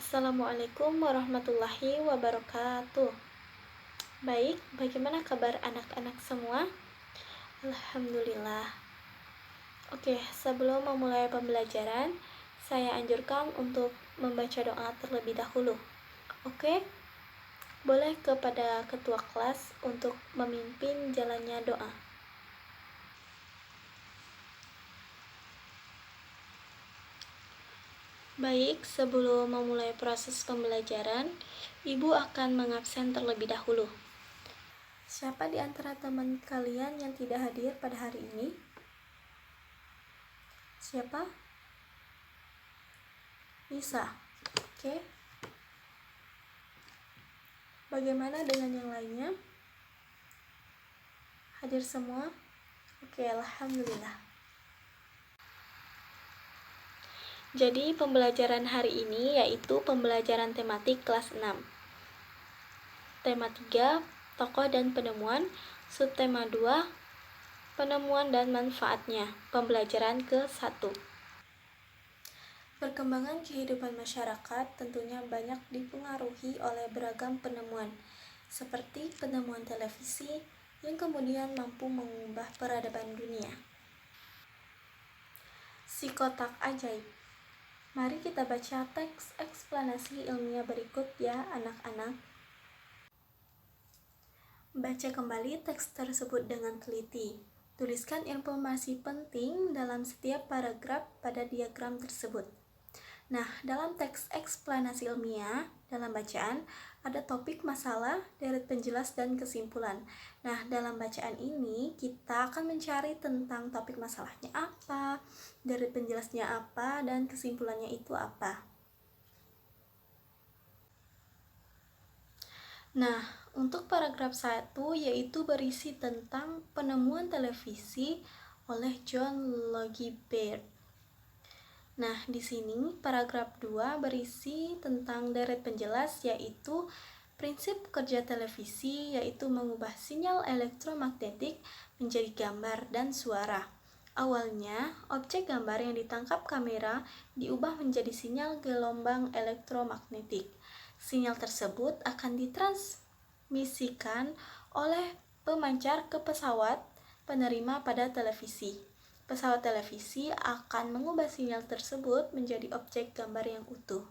Assalamualaikum warahmatullahi wabarakatuh. Baik, bagaimana kabar anak-anak semua? Alhamdulillah. Oke, sebelum memulai pembelajaran, saya anjurkan untuk membaca doa terlebih dahulu. Oke? Boleh kepada ketua kelas untuk memimpin jalannya doa. Baik, sebelum memulai proses pembelajaran, Ibu akan mengabsen terlebih dahulu. Siapa di antara teman kalian yang tidak hadir pada hari ini? Siapa? Nisa. Oke. Bagaimana dengan yang lainnya? Hadir semua? Oke, alhamdulillah. Jadi pembelajaran hari ini yaitu pembelajaran tematik kelas 6. Tema 3, tokoh dan penemuan. Subtema 2, penemuan dan manfaatnya. Pembelajaran ke-1. Perkembangan kehidupan masyarakat tentunya banyak dipengaruhi oleh beragam penemuan, seperti penemuan televisi yang kemudian mampu mengubah peradaban dunia. Si kotak ajaib. Mari kita baca teks eksplanasi ilmiah berikut ya anak-anak. Baca kembali teks tersebut dengan teliti. Tuliskan informasi penting dalam setiap paragraf pada diagram tersebut. Nah, dalam teks eksplanasi ilmiah, dalam bacaan, ada topik masalah, deret penjelas, dan kesimpulan. Nah, dalam bacaan ini, kita akan mencari tentang topik masalahnya apa, deret penjelasnya apa, dan kesimpulannya itu apa. Nah, untuk paragraf 1 yaitu berisi tentang penemuan televisi oleh John Logie Baird. Nah, di sini paragraf 2 berisi tentang deret penjelas yaitu prinsip kerja televisi yaitu mengubah sinyal elektromagnetik menjadi gambar dan suara. Awalnya, objek gambar yang ditangkap kamera diubah menjadi sinyal gelombang elektromagnetik. Sinyal tersebut akan ditransmisikan oleh pemancar ke pesawat penerima pada televisi. Pesawat televisi akan mengubah sinyal tersebut menjadi objek gambar yang utuh.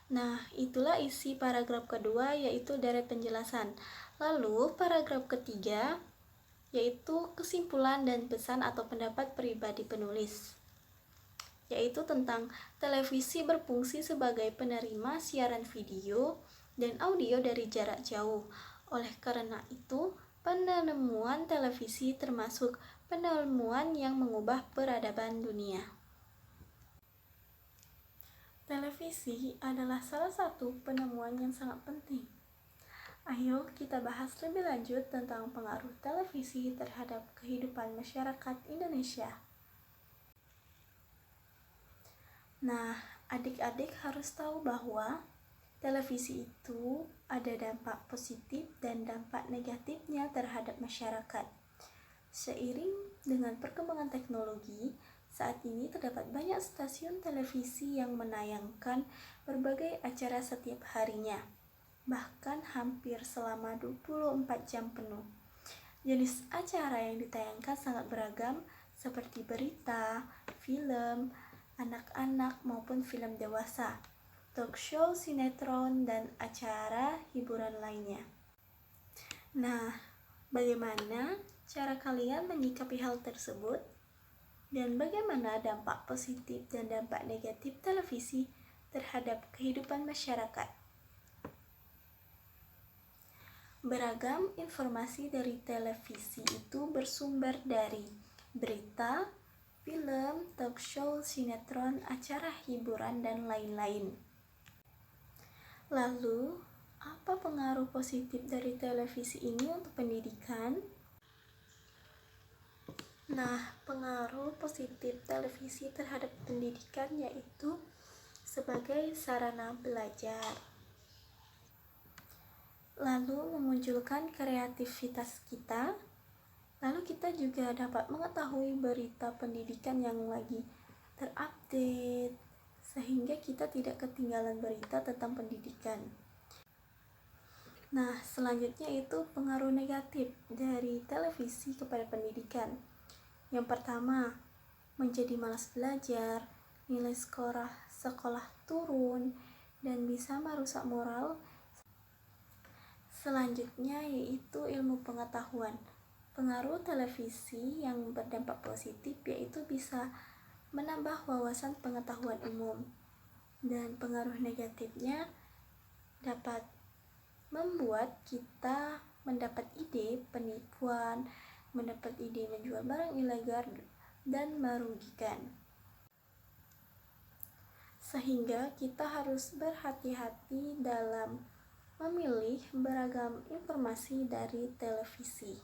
Nah, itulah isi paragraf kedua yaitu deret penjelasan. Lalu paragraf ketiga yaitu kesimpulan dan pesan atau pendapat pribadi penulis, yaitu tentang televisi berfungsi sebagai penerima siaran video dan audio dari jarak jauh. Oleh karena itu, penemuan televisi termasuk penemuan yang mengubah peradaban dunia. Televisi adalah salah satu penemuan yang sangat penting. Ayo kita bahas lebih lanjut tentang pengaruh televisi terhadap kehidupan masyarakat Indonesia. Nah, adik-adik harus tahu bahwa televisi itu ada dampak positif dan dampak negatifnya terhadap masyarakat. Seiring dengan perkembangan teknologi, saat ini terdapat banyak stasiun televisi yang menayangkan berbagai acara setiap harinya, bahkan hampir selama 24 jam penuh. Jenis acara yang ditayangkan sangat beragam, seperti berita, film, anak-anak maupun film dewasa, talk show, sinetron, dan acara hiburan lainnya. Nah, bagaimana cara kalian menyikapi hal tersebut? Dan bagaimana dampak positif dan dampak negatif televisi terhadap kehidupan masyarakat? Beragam informasi dari televisi itu bersumber dari berita, film, talk show, sinetron, acara hiburan, dan lain-lain. Lalu, apa pengaruh positif dari televisi ini untuk pendidikan? Nah, pengaruh positif televisi terhadap pendidikan yaitu sebagai sarana belajar, lalu memunculkan kreativitas kita. Lalu kita juga dapat mengetahui berita pendidikan yang lagi terupdate, sehingga kita tidak ketinggalan berita tentang pendidikan. Nah, selanjutnya itu pengaruh negatif dari televisi kepada pendidikan. Yang pertama, menjadi malas belajar, nilai sekolah turun, dan bisa merusak moral. Selanjutnya yaitu ilmu pengetahuan. Pengaruh televisi yang berdampak positif yaitu bisa menambah wawasan pengetahuan umum, dan pengaruh negatifnya dapat membuat kita mendapat ide penipuan, mendapat ide menjual barang ilegal dan merugikan. Sehingga kita harus berhati-hati dalam memilih beragam informasi dari televisi.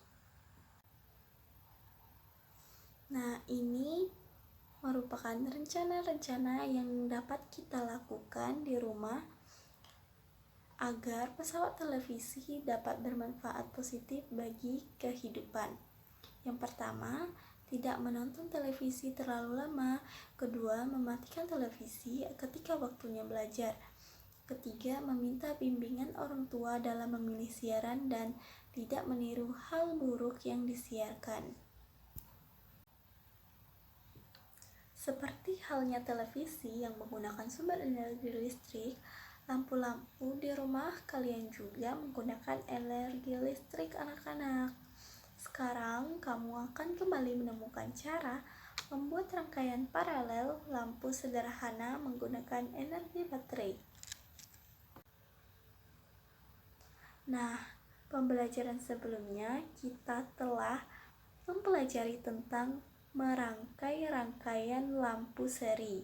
Nah, ini merupakan rencana-rencana yang dapat kita lakukan di rumah agar pesawat televisi dapat bermanfaat positif bagi kehidupan. Yang pertama, tidak menonton televisi terlalu lama. Kedua, mematikan televisi ketika waktunya belajar. Ketiga, meminta bimbingan orang tua dalam memilih siaran dan tidak meniru hal buruk yang disiarkan. Seperti halnya televisi yang menggunakan sumber energi listrik, lampu-lampu di rumah kalian juga menggunakan energi listrik anak-anak. Sekarang kamu akan kembali menemukan cara membuat rangkaian paralel lampu sederhana menggunakan energi baterai. Nah, pembelajaran sebelumnya kita telah mempelajari tentang merangkai rangkaian lampu seri.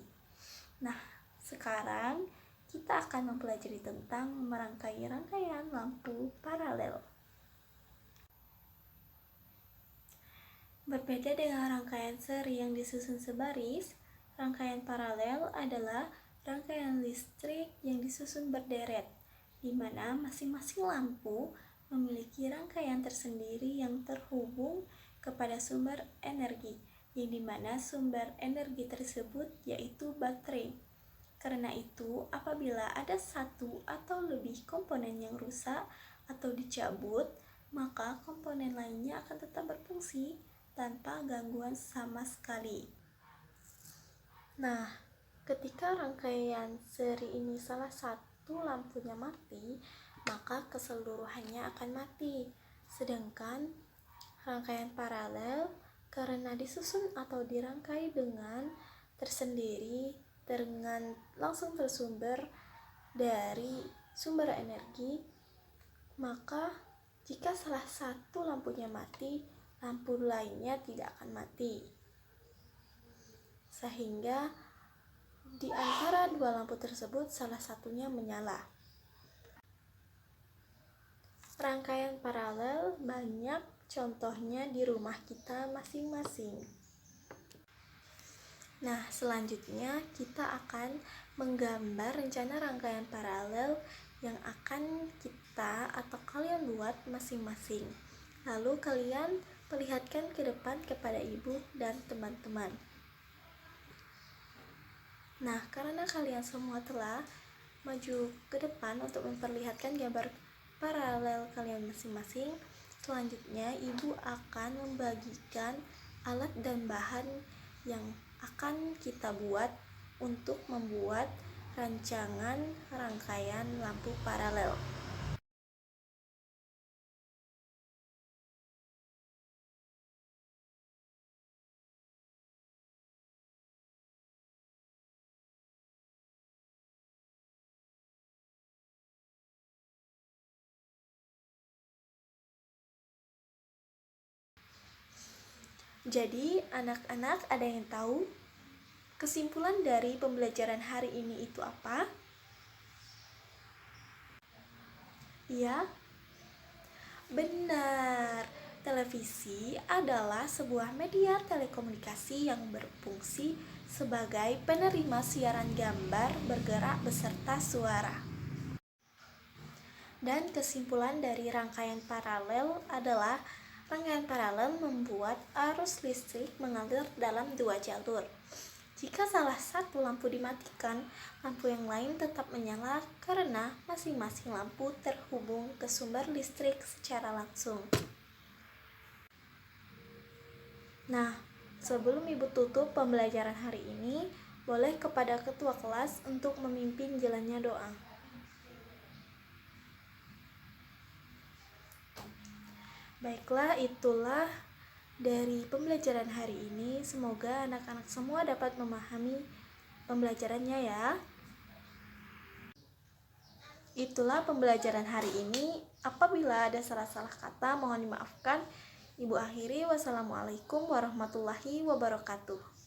Nah, sekarang kita akan mempelajari tentang merangkai rangkaian lampu paralel. Berbeda dengan rangkaian seri yang disusun sebaris, rangkaian paralel adalah rangkaian listrik yang disusun berderet, di mana masing-masing lampu memiliki rangkaian tersendiri yang terhubung kepada sumber energi, yang dimana sumber energi tersebut yaitu baterai. Karena itu, apabila ada satu atau lebih komponen yang rusak atau dicabut, maka komponen lainnya akan tetap berfungsi tanpa gangguan sama sekali. Nah, ketika rangkaian seri ini salah satu lampunya mati, maka keseluruhannya akan mati. Sedangkan rangkaian paralel karena disusun atau dirangkai dengan tersendiri dengan langsung bersumber dari sumber energi, maka jika salah satu lampunya mati, lampu lainnya tidak akan mati. Sehingga di antara dua lampu tersebut salah satunya menyala. Rangkaian paralel banyak contohnya di rumah kita masing-masing. Nah, selanjutnya kita akan menggambar rencana rangkaian paralel yang akan kita atau kalian buat masing-masing. Lalu kalian perlihatkan ke depan kepada ibu dan teman-teman. Nah, karena kalian semua telah maju ke depan untuk memperlihatkan gambar paralel kalian masing-masing, selanjutnya ibu akan membagikan alat dan bahan yang akan kita buat untuk membuat rancangan rangkaian lampu paralel. Jadi, anak-anak ada yang tahu kesimpulan dari pembelajaran hari ini itu apa? Ya, benar. Televisi adalah sebuah media telekomunikasi yang berfungsi sebagai penerima siaran gambar bergerak beserta suara. Dan kesimpulan dari rangkaian paralel adalah rangkaian paralel membuat arus listrik mengalir dalam dua jalur. Jika salah satu lampu dimatikan, lampu yang lain tetap menyala karena masing-masing lampu terhubung ke sumber listrik secara langsung. Nah, sebelum Ibu tutup pembelajaran hari ini, boleh kepada ketua kelas untuk memimpin jalannya doa. Baiklah, itulah dari pembelajaran hari ini. Semoga anak-anak semua dapat memahami pembelajarannya ya. Itulah pembelajaran hari ini. Apabila ada salah-salah kata, mohon dimaafkan. Ibu akhiri, wassalamualaikum warahmatullahi wabarakatuh.